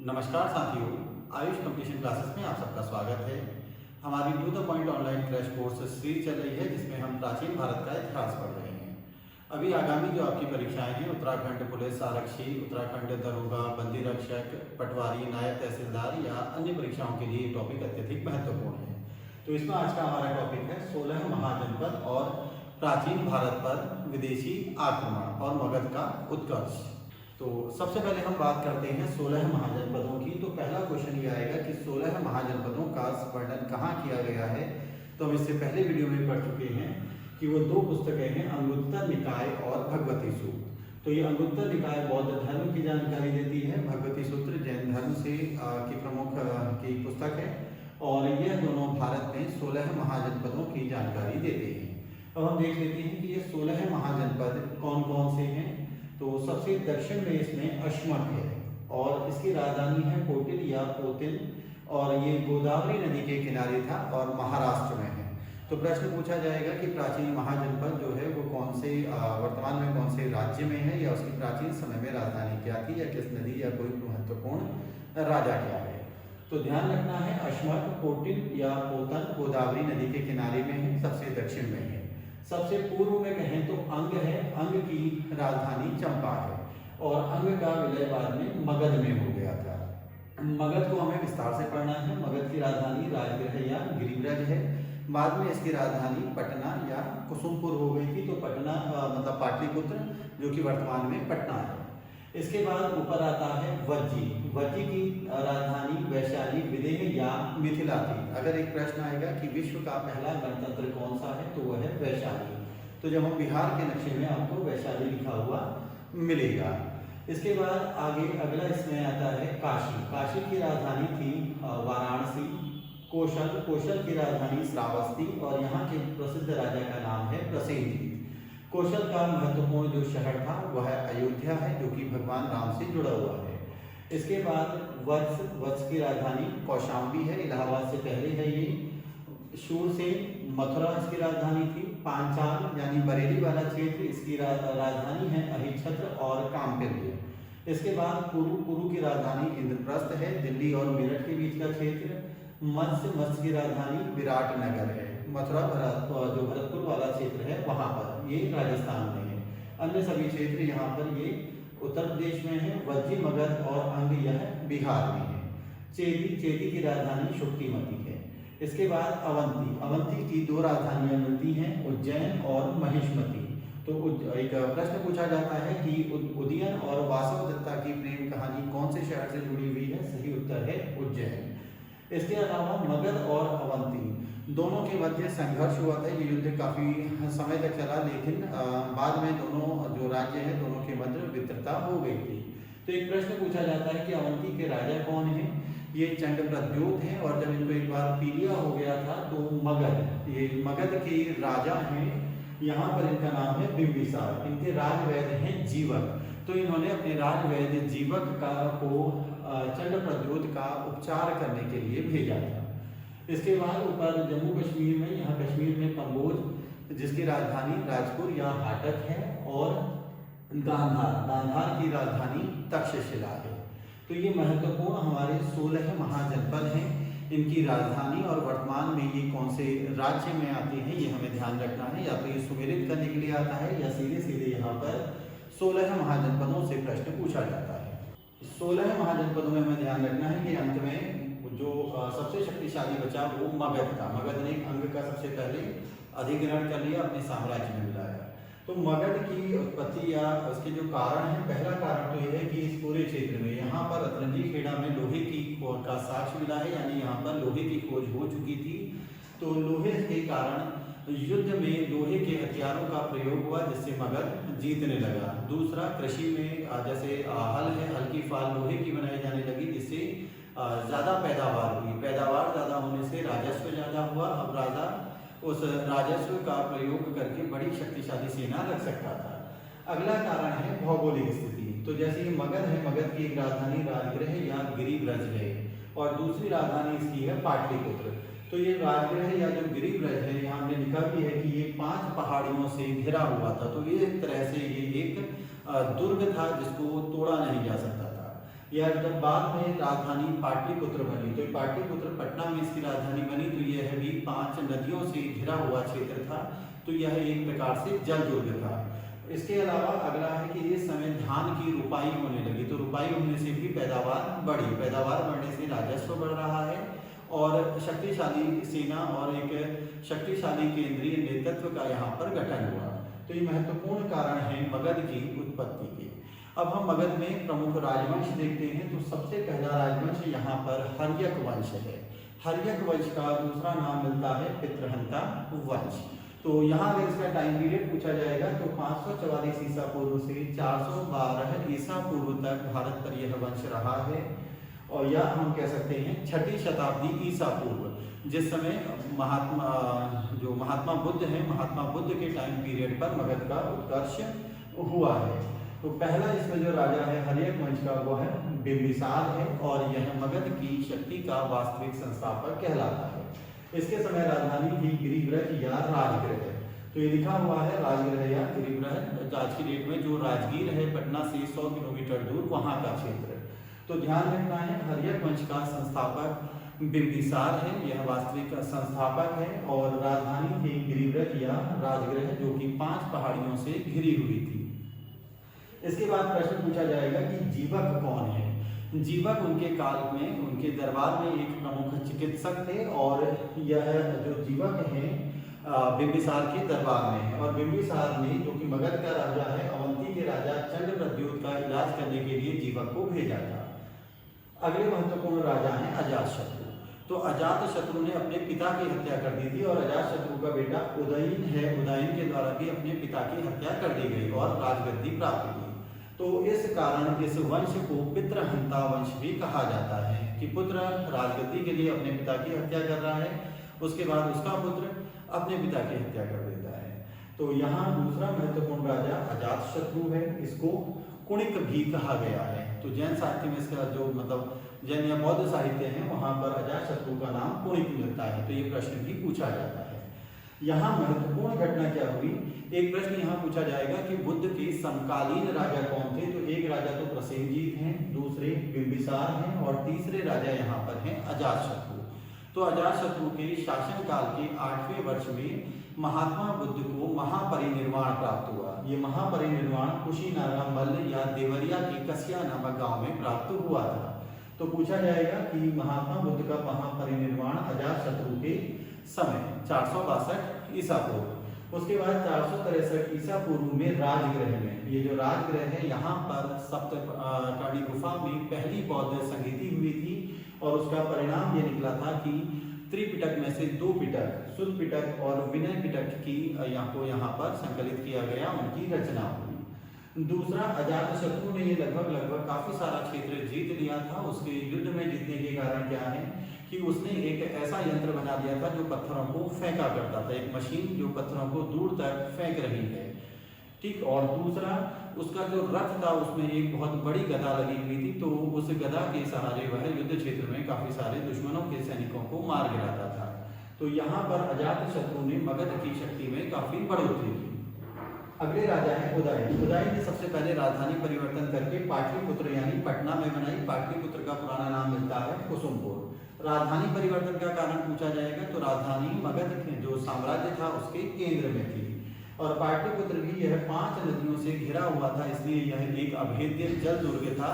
नमस्कार साथियों, Ayush competition classes में आप सबका स्वागत है। हमारी to the point online crash course series चल रही है जिसमें हम प्राचीन भारत का इतिहास पढ़ रहे हैं। अभी आगामी जो आपकी परीक्षाएं हैं, उत्तराखंड पुलिस आरक्षी, उत्तराखंड दरोगा, बंदी रक्षक, पटवारी, नायब तहसीलदार या अन्य परीक्षाओं के लिए टॉपिक अत्यधिक महत्वपूर्ण है। तो इसमें आज का हमारा टॉपिक है 16 महाजनपद और प्राचीन भारत पर विदेशी आक्रमण और मगध का उत्कर्ष। तो सबसे पहले हम बात करते हैं 16 महाजनपदों की। तो पहला क्वेश्चन ये आएगा कि 16 महाजनपदों का वर्णन कहाँ किया गया है। तो हम इससे पहले वीडियो में पढ़ चुके हैं कि वो दो पुस्तकें हैं, अंगुत्तर निकाय और भगवती सूत्र। तो ये अंगुत्तर निकाय बौद्ध धर्म की जानकारी देती है, भगवती सूत्र जैन धर्म से की प्रमुख की पुस्तक है और यह दोनों भारत में 16 महाजनपदों की जानकारी देते हैं। अब हम देख लेते हैं कि ये 16 महाजनपद कौन कौन से हैं। तो सबसे दक्षिण में इसमें अश्मक है और इसकी राजधानी है कोटिल या पोतिल और ये गोदावरी नदी के किनारे था और महाराष्ट्र में है। तो प्रश्न पूछा जाएगा कि प्राचीन महाजनपद जो है वो कौन से वर्तमान में कौन से राज्य में है या उसकी प्राचीन समय में राजधानी क्या थी या किस नदी या कोई महत्वपूर्ण राजा क्या है। तो ध्यान रखना है, अश्मक, कोटिल या पोतन गोदावरी नदी के किनारे में है, सबसे दक्षिण में है। सबसे पूर्व में कहें तो अंग है, अंग की राजधानी चंपा है और अंग का विलय बाद में मगध में हो गया था। मगध को हमें विस्तार से पढ़ना है। मगध की राजधानी राजगृह या गिरिब्रज है। बाद में इसकी राजधानी पटना या कुसुमपुर हो गई थी। तो पटना मतलब पाटलिपुत्र जो कि वर्तमान में पटना है। इसके बाद ऊपर आता है वज्जी। वज्जी की राजधानी वैशाली, विदेह या मिथिला थी। अगर एक प्रश्न आएगा कि विश्व का पहला गणतंत्र कौन सा है तो वह है वैशाली। तो जब हम बिहार के नक्शे में आपको वैशाली लिखा हुआ मिलेगा। इसके बाद आगे अगला इसमें आता है काशी। काशी की राजधानी थी वाराणसी। कौशल की राजधानी श्रावस्ती और यहाँ के प्रसिद्ध राजा का नाम है प्रसेनजीत। कौशल का महत्वपूर्ण जो शहर था वह अयोध्या है जो कि भगवान राम से जुड़ा हुआ है। इसके बाद वत्स की राजधानी कौशाम्बी है, इलाहाबाद से पहले है ये। शूरसेन, मथुरा इसकी राजधानी थी। पांचाल यानी बरेली वाला क्षेत्र इसकी राजधानी है अहिच्छत्र और कामपिल्य। इसके बाद कुरु की राजधानी इंद्रप्रस्थ है, दिल्ली और मेरठ के बीच का क्षेत्र। मत्स्य की राजधानी विराटनगर है। मथुरा जो भरतपुर वाला क्षेत्र है वहां पर, ये राजस्थान में है। अन्य सभी क्षेत्र यहाँ पर ये उत्तर प्रदेश में है। वज्जी, मगध और अंग यह बिहार में है। चेदी की राजधानी शुक्तिमती है। इसके बाद अवंती की दो राजधानियां मिलती हैं, उज्जैन और महिष्मती। तो एक प्रश्न पूछा जाता है कि उदयन और वासव दत्ता की प्रेम कहानी कौन से शहर से जुड़ी हुई है। सही उत्तर है उज्जैन। इसके अलावा मगध और अवंती दोनों के मध्य संघर्ष हुआ था। ये युद्ध काफी समय तक चला, लेकिन बाद में दोनों जो राज्य हैं दोनों के मध्य मित्रता हो गई थी। तो एक प्रश्न पूछा जाता है कि अवंती के राजा कौन हैं। ये चंद्रप्रद्योत हैं और जब इनको एक बार पीलिया हो गया था तो मगध के राजा हैं। यहाँ पर इनका नाम है बिंबिसार। इनके राजवैद्य हैं जीवक। तो इन्होंने अपने राजवैद्य जीवक को चंद्रप्रद्योत का उपचार करने के लिए भेजा था। इसके बाद ऊपर जम्मू कश्मीर में, यहाँ कश्मीर में कंबोज जिसकी राजधानी राजपुर या हाटक है और गांधार की राजधानी तक्षशिला है। तो ये महत्वपूर्ण हमारे 16 महाजनपद हैं। इनकी राजधानी और वर्तमान में ये कौन से राज्य में आते हैं ये हमें ध्यान रखना है। या तो ये सुमेलित करने के लिए आता है या सीधे सीधे यहाँ पर 16 महाजनपदों से प्रश्न पूछा जाता है। 16 महाजनपदों में हमें ध्यान रखना है कि अंत में जो सबसे शक्तिशाली बचा वो मगध था। मगध ने अंग का सबसे पहले अधिग्रहण कर लिया, अपने साम्राज्य में मिलाया। तो मगध की उत्पत्ति या उसके जो कारण है, पहला कारण तो यह है कि इस पूरे क्षेत्र में यहाँ पर अतरंगी खेड़ा में लोहे की खोज का साक्ष्य मिला है, यानी यहाँ पर लोहे की खोज हो चुकी थी। तो लोहे के कारण युद्ध में लोहे के हथियारों का प्रयोग हुआ जिससे मगध जीतने लगा। दूसरा, कृषि में जैसे हल है, हल की फाल लोहे की बनाई जाने लगी जिससे ज़्यादा पैदावार हुई। पैदावार ज़्यादा होने से राजस्व ज़्यादा हुआ। अब राजा उस राजस्व का प्रयोग करके बड़ी शक्तिशाली सेना रख सकता था। अगला कारण है भौगोलिक स्थिति। तो जैसे ये मगध है, मगध की एक राजधानी राजगृह या गिरिब्रज है और दूसरी राजधानी इसकी है पाटलिपुत्र। तो ये राजगृह या जो गिरिब्रज है, यहाँ हमने लिखा भी है कि ये 5 पहाड़ियों से घिरा हुआ था। तो ये एक तरह से ये एक दुर्ग था जिसको तोड़ा नहीं जा सकता था। या जब बाद में राजधानी पाटलिपुत्र बनी, तो पाटलिपुत्र पटना में इसकी राजधानी बनी, तो यह भी 5 नदियों से घिरा हुआ क्षेत्र था, तो यह एक प्रकार से जल दुर्ग था। इसके अलावा अगला है कि इस समय धान की रुपाई होने लगी, तो रुपाई होने से भी पैदावार बढ़ी, पैदावार बढ़ने से राजस्व बढ़ रहा है और शक्तिशाली सेना और एक शक्तिशाली केंद्रीय नेतृत्व का यहाँ पर गठन हुआ। तो ये महत्वपूर्ण कारण है मगध की उत्पत्ति के। अब हम मगध में प्रमुख राजवंश देखते हैं, तो सबसे पहला राजवंश यहाँ पर हर्यक वंश है। हर्यक वंश का दूसरा नाम मिलता है पितृहंता वंश। तो यहाँ अगर इसका टाइम पीरियड पूछा जाएगा तो 544 ईसा पूर्व से 412 ईसा पूर्व तक भारत पर यह वंश रहा है, और यह हम कह सकते हैं 6ठी शताब्दी ईसा पूर्व, जिस समय महात्मा बुद्ध है, महात्मा बुद्ध के टाइम पीरियड पर मगध का उत्कर्ष हुआ है। तो पहला इसमें जो राजा है हर्यक वंश का वो है बिंबिसार है, और यह मगध की शक्ति का वास्तविक संस्थापक कहलाता है। इसके समय राजधानी थी गिरिब्रज या राजगृह, तो ये लिखा हुआ है राजगृह या गिरिब्रज। आज की डेट में जो राजगीर है पटना से 100 किलोमीटर दूर, वहाँ का क्षेत्र। तो ध्यान रखना है हर्यक वंश का संस्थापक बिंबिसार है, यह वास्तविक संस्थापक है, और राजधानी थी गिरिब्रज या राजगृह, जो कि 5 पहाड़ियों से घिरी हुई थी। इसके बाद प्रश्न पूछा जाएगा कि जीवक कौन है। जीवक उनके काल में उनके दरबार में एक प्रमुख चिकित्सक थे, और यह जो जीवक हैं बिंबिसार के दरबार में है, और बिंबिसार ने जो कि मगध का राजा है, अवंती के राजा चंद्रप्रद्योत का इलाज करने के लिए जीवक को भेजा था। अगले महत्वपूर्ण राजा हैं अजातशत्रु। तो अजातशत्रु ने अपने पिता की हत्या कर दी थी, और अजातशत्रु का बेटा उदयन है, उदयन के द्वारा भी अपने पिता की हत्या कर दी गई और राजगद्दी प्राप्त की। तो इस कारण इस वंश को पितृहंता वंश भी कहा जाता है कि पुत्र राजगद्दी के लिए अपने पिता की हत्या कर रहा है, उसके बाद उसका पुत्र अपने पिता की हत्या कर देता है। तो यहाँ दूसरा महत्वपूर्ण राजा अजातशत्रु है, इसको कुणिक भी कहा गया है। तो जैन साहित्य में इसका जो जैन या बौद्ध साहित्य है, वहाँ पर अजातशत्रु का नाम कुणिक मिलता है। तो ये प्रश्न भी पूछा जाता है। यहाँ महत्वपूर्ण घटना क्या हुई, एक प्रश्न यहाँ पूछा जाएगा कि बुद्ध के समकालीन राजा कौन थे। तो एक राजा तो प्रसेनजीत हैं, दूसरे बिंबिसार हैं, और तीसरे राजा यहाँ पर हैं अजातशत्रु। तो अजातशत्रु के शासनकाल के 8वें वर्ष में महात्मा बुद्ध को महापरिनिर्वाण प्राप्त हुआ। ये महापरिनिर्वाण कुशीनागा मल्ल या देवरिया के कसिया नामक गांव में प्राप्त हुआ था। तो पूछा जाएगा कि महात्मा बुद्ध का महापरिनिर्वाण अजातशत्रु के समय 462 ईसा पूर्व, उसके बाद 463 ईसा पूर्व में राजगृह में, ये जो राजगृह है यहाँ पर सप्तकाणी गुफा में पहली बौद्ध संगीति हुई थी, और उसका परिणाम ये निकला था कि त्रिपिटक में से 2 पिटक, शुद्ध पिटक और विनय पिटक की यहाँ पर संकलित किया गया, उनकी रचना हुई। दूसरा, अजातशत्रु ने ये लगभग काफी सारा क्षेत्र जीत लिया था। उसके युद्ध में जीतने के कारण क्या है कि उसने एक ऐसा यंत्र बना दिया था जो पत्थरों को फेंका करता था, एक मशीन जो पत्थरों को दूर तक फेंक रही है, ठीक। और दूसरा, उसका जो रथ था उसमें एक बहुत बड़ी गदा लगी हुई थी, तो उस गदा के सहारे वह युद्ध क्षेत्र में काफी सारे दुश्मनों के सैनिकों को मार गिराता था। तो यहाँ पर अजातशत्रु ने मगध की शक्ति में काफी बढ़ोतरी की। अगले राजा है उदयन। उदयन ने सबसे पहले राजधानी परिवर्तन करके पाटलिपुत्र यानी पटना में बनाई। पाटलिपुत्र का पुराना नाम मिलता है कुसुमपुर। राजधानी परिवर्तन का कारण पूछा जाएगा तो राजधानी मगध जो साम्राज्य था उसके केंद्र में थी, और पाटलिपुत्र भी यह 5 नदियों से घिरा हुआ था, इसलिए यह एक अभेद्य जल दुर्ग था।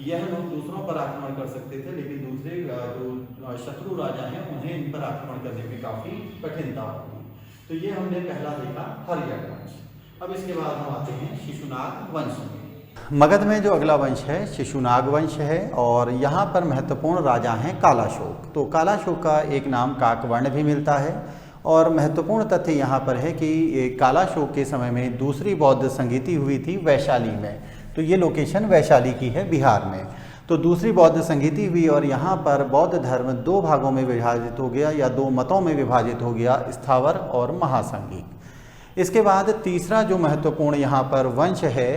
यह लोग दूसरों पर आक्रमण कर सकते थे, लेकिन दूसरे जो शत्रु राजा हैं उन्हें इन पर आक्रमण करने में काफी कठिनता होगी। तो ये हमने पहला देखा हर्यक वंश। अब इसके बाद हम आते हैं शिशुनाग वंश में। मगध में जो अगला वंश है शिशुनाग वंश है, और यहाँ पर महत्वपूर्ण राजा हैं कालाशोक। तो कालाशोक का एक नाम काकवर्ण भी मिलता है, और महत्वपूर्ण तथ्य यहाँ पर है कि कालाशोक के समय में दूसरी बौद्ध संगीति हुई थी वैशाली में। तो ये लोकेशन वैशाली की है बिहार में। तो दूसरी बौद्ध संगीति हुई, और यहाँ पर बौद्ध धर्म 2 भागों में विभाजित हो गया, या 2 मतों में विभाजित हो गया, स्थावर और महासंघी। इसके बाद तीसरा जो महत्वपूर्ण यहाँ पर वंश है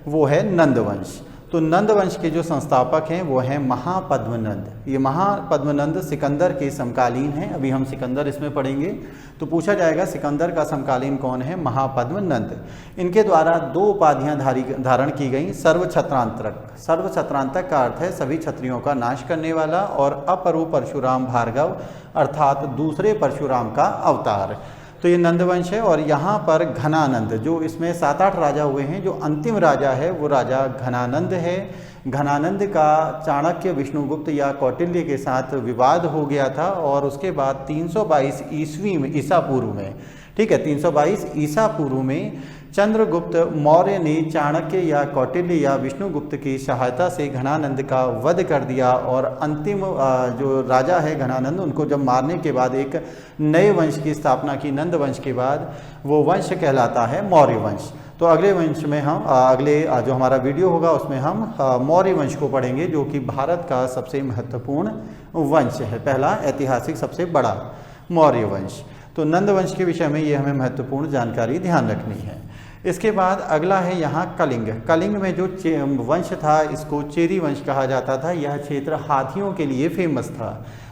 वो है नंद वंश। तो नंद वंश के जो संस्थापक हैं वो हैं महापद्मनंद। ये महापद्मनंद सिकंदर के समकालीन हैं। अभी हम सिकंदर इसमें पढ़ेंगे तो पूछा जाएगा सिकंदर का समकालीन कौन है? महापद्मनंद। इनके द्वारा 2 उपाधियां धारण की गई। सर्वछत्रांतक। सर्वछत्रांतक का अर्थ है सभी क्षत्रियों का नाश करने वाला, और अपरु परशुराम भार्गव अर्थात दूसरे परशुराम का अवतार। तो ये नंदवंश है। और यहाँ पर घनानंद, जो इसमें 7-8 राजा हुए हैं, जो अंतिम राजा है वो राजा घनानंद है। घनानंद का चाणक्य, विष्णुगुप्त या कौटिल्य के साथ विवाद हो गया था, और उसके बाद 322 ईस्वी में, ईसा पूर्व में, ठीक है, 322 ईसा पूर्व में चंद्रगुप्त मौर्य ने चाणक्य या कौटिल्य या विष्णुगुप्त की सहायता से घनानंद का वध कर दिया, और अंतिम जो राजा है घनानंद, उनको जब मारने के बाद एक नए वंश की स्थापना की। नंद वंश के बाद वो वंश कहलाता है मौर्य वंश। तो अगले वंश में हम अगले जो हमारा वीडियो होगा उसमें हम मौर्य वंश को पढ़ेंगे, जो कि भारत का सबसे महत्वपूर्ण वंश है, पहला ऐतिहासिक सबसे बड़ा मौर्य वंश। तो नंद वंश के विषय में ये हमें महत्वपूर्ण जानकारी ध्यान रखनी है। इसके बाद अगला है यहाँ कलिंग। कलिंग में जो वंश था इसको चेदी वंश कहा जाता था। यह क्षेत्र हाथियों के लिए फेमस था।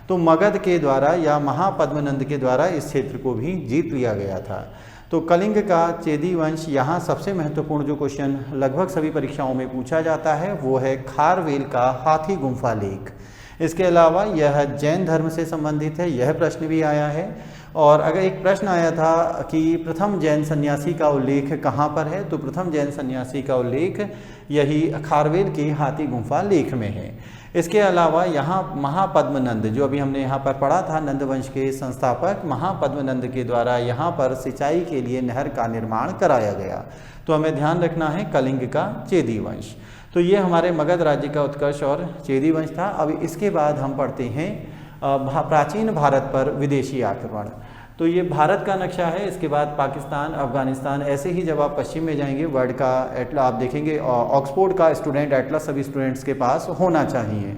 तो मगध के द्वारा या महापद्मनंद के द्वारा इस क्षेत्र को भी जीत लिया गया था। तो कलिंग का चेदी वंश, यहाँ सबसे महत्वपूर्ण जो क्वेश्चन लगभग सभी परीक्षाओं में पूछा जाता है वो है खारवेल का हाथी गुम्फा लेख। इसके अलावा यह जैन धर्म से संबंधित है, यह प्रश्न भी आया है। और अगर एक प्रश्न आया था कि प्रथम जैन सन्यासी का उल्लेख कहाँ पर है, तो प्रथम जैन सन्यासी का उल्लेख यही खारवेल की हाथी गुम्फा लेख में है। इसके अलावा यहाँ महापद्मनंद, जो अभी हमने यहाँ पर पढ़ा था, नंदवंश के संस्थापक महापद्मनंद के द्वारा यहाँ पर सिंचाई के लिए नहर का निर्माण कराया गया। तो हमें ध्यान रखना है कलिंग का चेदी वंश। तो ये हमारे मगध राज्य का उत्कर्ष और चेदी वंश था। अब इसके बाद हम पढ़ते हैं प्राचीन भारत पर विदेशी आक्रमण। तो ये भारत का नक्शा है। इसके बाद पाकिस्तान, अफगानिस्तान, ऐसे ही जब आप पश्चिम में जाएंगे वर्ल्ड का एटला आप देखेंगे, ऑक्सफोर्ड का स्टूडेंट एटलस सभी स्टूडेंट्स के पास होना चाहिए।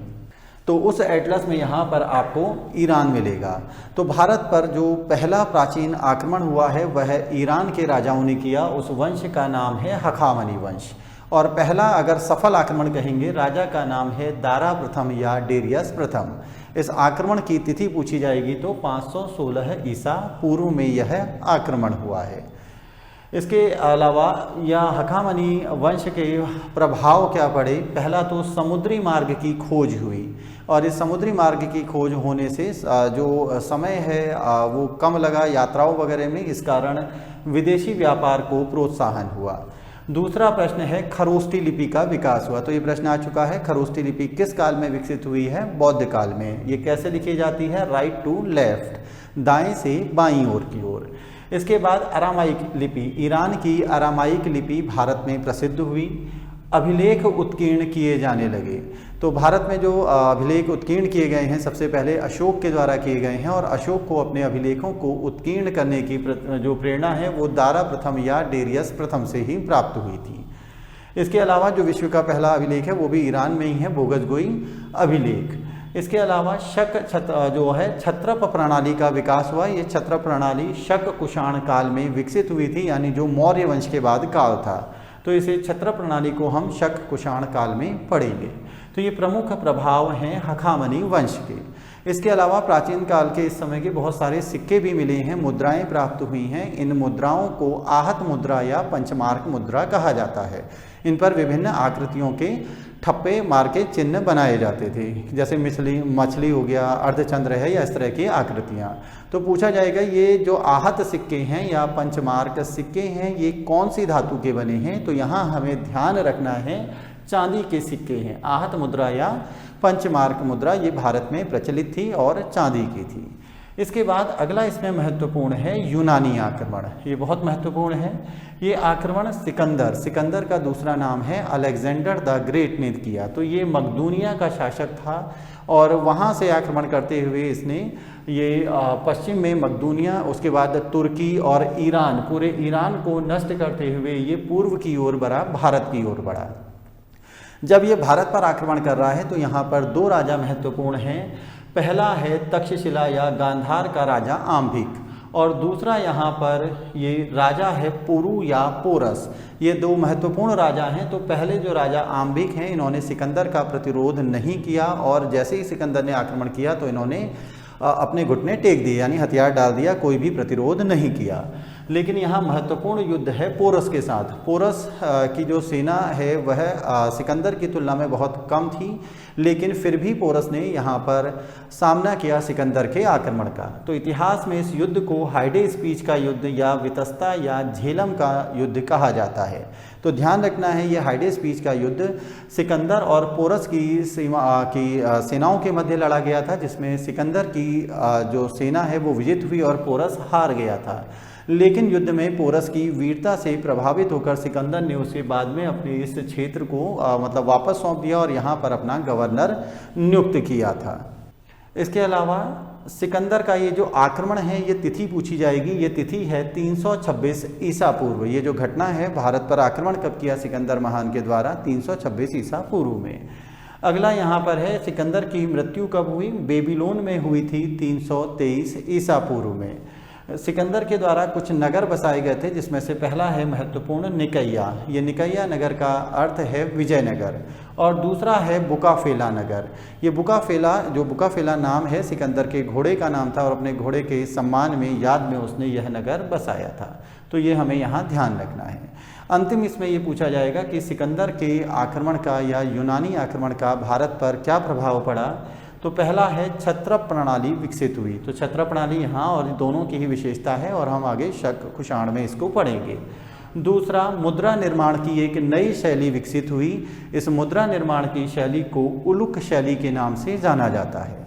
तो उस एटलस में यहाँ पर आपको ईरान मिलेगा। तो भारत पर जो पहला प्राचीन आक्रमण हुआ है वह ईरान के राजाओं ने किया। उस वंश का नाम है हखामनी वंश। और पहला अगर सफल आक्रमण कहेंगे, राजा का नाम है दारा प्रथम या डेरियस प्रथम। इस आक्रमण की तिथि पूछी जाएगी तो 516 ईसा पूर्व में यह आक्रमण हुआ है। इसके अलावा यह हखामनी वंश के प्रभाव क्या पड़े? पहला तो समुद्री मार्ग की खोज हुई, और इस समुद्री मार्ग की खोज होने से जो समय है वो कम लगा यात्राओं वगैरह में, इस कारण विदेशी व्यापार को प्रोत्साहन हुआ। दूसरा प्रश्न है खरोष्ठी लिपि का विकास हुआ। तो ये प्रश्न आ चुका है, खरोष्ठी लिपि किस काल में विकसित हुई है? बौद्ध काल में। ये कैसे लिखी जाती है? राइट टू लेफ्ट, दाएं से बाईं ओर की ओर। इसके बाद अरामाइक लिपि, ईरान की अरामाइक लिपि भारत में प्रसिद्ध हुई। अभिलेख उत्कीर्ण किए जाने लगे। तो भारत में जो अभिलेख उत्कीर्ण किए गए हैं सबसे पहले अशोक के द्वारा किए गए हैं, और अशोक को अपने अभिलेखों को उत्कीर्ण करने की जो प्रेरणा है वो दारा प्रथम या डेरियस प्रथम से ही प्राप्त हुई थी। इसके अलावा जो विश्व का पहला अभिलेख है वो भी ईरान में ही है, बोगसगोई अभिलेख। इसके अलावा जो है क्षत्रप प्रणाली का विकास हुआ। ये क्षत्रप प्रणाली शक कुषाण काल में विकसित हुई थी, यानी जो मौर्य वंश के बाद काल था। तो इसे क्षत्रप प्रणाली को हम शक कुषाण काल में पढ़ेंगे। तो ये प्रमुख प्रभाव हैं हखामनी वंश के। इसके अलावा प्राचीन काल के इस समय के बहुत सारे सिक्के भी मिले हैं, मुद्राएं प्राप्त हुई हैं। इन मुद्राओं को आहत मुद्रा या पंचमार्क मुद्रा कहा जाता है। इन पर विभिन्न आकृतियों के ठप्पे मार के चिन्ह बनाए जाते थे, जैसे मछली हो गया, अर्धचंद्र है, या इस तरह की आकृतियाँ। तो पूछा जाएगा ये जो आहत सिक्के हैं या पंचमार्क सिक्के हैं ये कौन सी धातु के बने हैं? तो यहाँ हमें ध्यान रखना है चांदी के सिक्के हैं। आहत मुद्रा या पंचमार्क मुद्रा ये भारत में प्रचलित थी और चांदी की थी। इसके बाद अगला इसमें महत्वपूर्ण है यूनानी आक्रमण। ये बहुत महत्वपूर्ण है। ये आक्रमण सिकंदर का दूसरा नाम है अलेक्जेंडर द ग्रेट ने किया। तो ये मकदूनिया का शासक था, और वहाँ से आक्रमण करते हुए इसने ये पश्चिम में मकदूनिया, उसके बाद तुर्की और ईरान, पूरे ईरान को नष्ट करते हुए ये पूर्व की ओर बढ़ा, भारत की ओर बढ़ा। जब ये भारत पर आक्रमण कर रहा है तो यहाँ पर 2 राजा महत्वपूर्ण हैं। पहला है तक्षशिला या गांधार का राजा आम्भिक, और दूसरा यहाँ पर ये राजा है पुरु या पोरस। ये दो महत्वपूर्ण राजा हैं। तो पहले जो राजा आम्बिक हैं, इन्होंने सिकंदर का प्रतिरोध नहीं किया और जैसे ही सिकंदर ने आक्रमण किया तो इन्होंने अपने घुटने टेक दिए, यानी हथियार डाल दिया, कोई भी प्रतिरोध नहीं किया। लेकिन यहाँ महत्वपूर्ण युद्ध है पोरस के साथ। पोरस की जो सेना है वह सिकंदर की तुलना में बहुत कम थी, लेकिन फिर भी पोरस ने यहाँ पर सामना किया सिकंदर के आक्रमण का। तो इतिहास में इस युद्ध को हाइडेस्पीच का युद्ध या वितस्ता या झेलम का युद्ध कहा जाता है। तो ध्यान रखना है, ये हाइडेस्पीच का युद्ध सिकंदर और पोरस की सेनाओं के मध्य लड़ा गया था, जिसमें सिकंदर की जो सेना है वो विजित हुई और पोरस हार गया था। लेकिन युद्ध में पोरस की वीरता से प्रभावित होकर सिकंदर ने उसे बाद में अपने इस क्षेत्र को मतलब वापस सौंप दिया और यहाँ पर अपना गवर्नर नियुक्त किया था। इसके अलावा सिकंदर का ये जो आक्रमण है, ये तिथि पूछी जाएगी। ये तिथि है 326 ईसा पूर्व। ये जो घटना है, भारत पर आक्रमण कब किया सिकंदर महान के द्वारा, 326 ईसा पूर्व में। अगला यहाँ पर है सिकंदर की मृत्यु कब हुई, बेबीलोन में हुई थी 323 ईसा पूर्व में। सिकंदर के द्वारा कुछ नगर बसाए गए थे, जिसमें से पहला है महत्वपूर्ण निकैया। ये निकैया नगर का अर्थ है विजयनगर, और दूसरा है बुकाफेला नगर। ये बुकाफेला नाम है सिकंदर के घोड़े का नाम था और अपने घोड़े के सम्मान में, याद में उसने यह नगर बसाया था। तो ये हमें यहाँ ध्यान रखना है। अंतिम इसमें ये पूछा जाएगा कि सिकंदर के आक्रमण का या यूनानी आक्रमण का भारत पर क्या प्रभाव पड़ा। तो पहला है छत्र प्रणाली विकसित हुई। तो छत्र प्रणाली यहाँ और दोनों की ही विशेषता है और हम आगे शक कुषाण में इसको पढ़ेंगे। दूसरा, मुद्रा निर्माण की एक नई शैली विकसित हुई। इस मुद्रा निर्माण की शैली को उलुक शैली के नाम से जाना जाता है।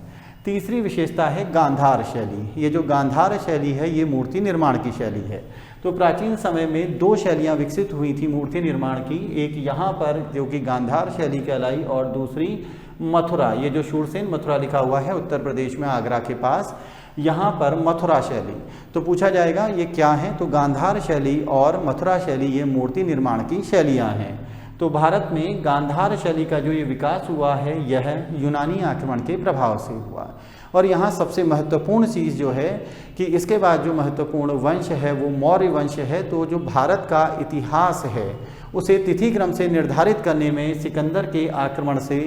तीसरी विशेषता है गांधार शैली। ये जो गांधार शैली है, ये मूर्ति निर्माण की शैली है। तो प्राचीन समय में दो शैलियाँ विकसित हुई थी मूर्ति निर्माण की, एक यहाँ पर जो कि गांधार शैली कहलाई और दूसरी मथुरा। ये जो शूरसेन मथुरा लिखा हुआ है उत्तर प्रदेश में आगरा के पास, यहाँ पर मथुरा शैली। तो पूछा जाएगा ये क्या है, तो गांधार शैली और मथुरा शैली ये मूर्ति निर्माण की शैलियाँ हैं। तो भारत में गांधार शैली का जो ये विकास हुआ है, यह यूनानी आक्रमण के प्रभाव से हुआ। और यहाँ सबसे महत्वपूर्ण चीज़ जो है कि इसके बाद जो महत्वपूर्ण वंश है वो मौर्य वंश है। तो जो भारत का इतिहास है उसे तिथि क्रम से निर्धारित करने में सिकंदर के आक्रमण से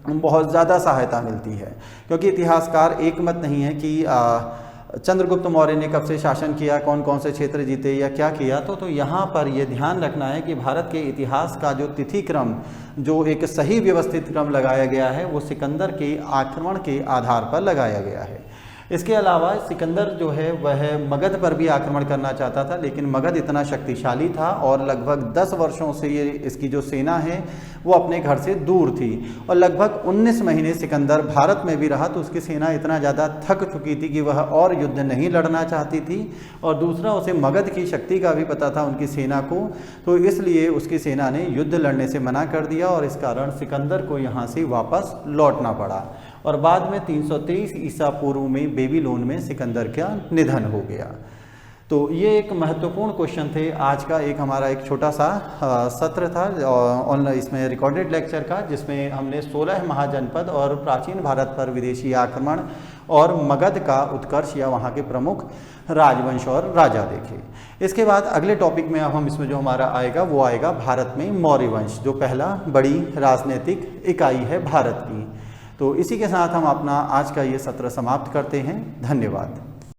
बहुत ज़्यादा सहायता मिलती है, क्योंकि इतिहासकार एक मत नहीं है कि चंद्रगुप्त मौर्य ने कब से शासन किया, कौन कौन से क्षेत्र जीते या क्या किया। तो यहाँ पर यह ध्यान रखना है कि भारत के इतिहास का जो तिथि क्रम, जो एक सही व्यवस्थित क्रम लगाया गया है, वो सिकंदर के आक्रमण के आधार पर लगाया गया है। इसके अलावा सिकंदर जो है वह मगध पर भी आक्रमण करना चाहता था, लेकिन मगध इतना शक्तिशाली था और लगभग 10 वर्षों से ये इसकी जो सेना है वो अपने घर से दूर थी और लगभग 19 महीने सिकंदर भारत में भी रहा। तो उसकी सेना इतना ज़्यादा थक चुकी थी कि वह और युद्ध नहीं लड़ना चाहती थी, और दूसरा उसे मगध की शक्ति का भी पता था उनकी सेना को। तो इसलिए उसकी सेना ने युद्ध लड़ने से मना कर दिया और इस कारण सिकंदर को यहाँ से वापस लौटना पड़ा और बाद में 323 ईसा पूर्व में बेबीलोन में सिकंदर का निधन हो गया। तो ये एक महत्वपूर्ण क्वेश्चन थे आज का, एक हमारा एक छोटा सा सत्र था ऑनलाइन इसमें रिकॉर्डेड लेक्चर का, जिसमें हमने 16 महाजनपद और प्राचीन भारत पर विदेशी आक्रमण और मगध का उत्कर्ष या वहाँ के प्रमुख राजवंश और राजा देखे। इसके बाद अगले टॉपिक में अब हम इसमें जो हमारा आएगा वो आएगा भारत में मौर्य वंश, जो पहला बड़ी राजनीतिक इकाई है भारत की। तो इसी के साथ हम अपना आज का ये सत्र समाप्त करते हैं। धन्यवाद।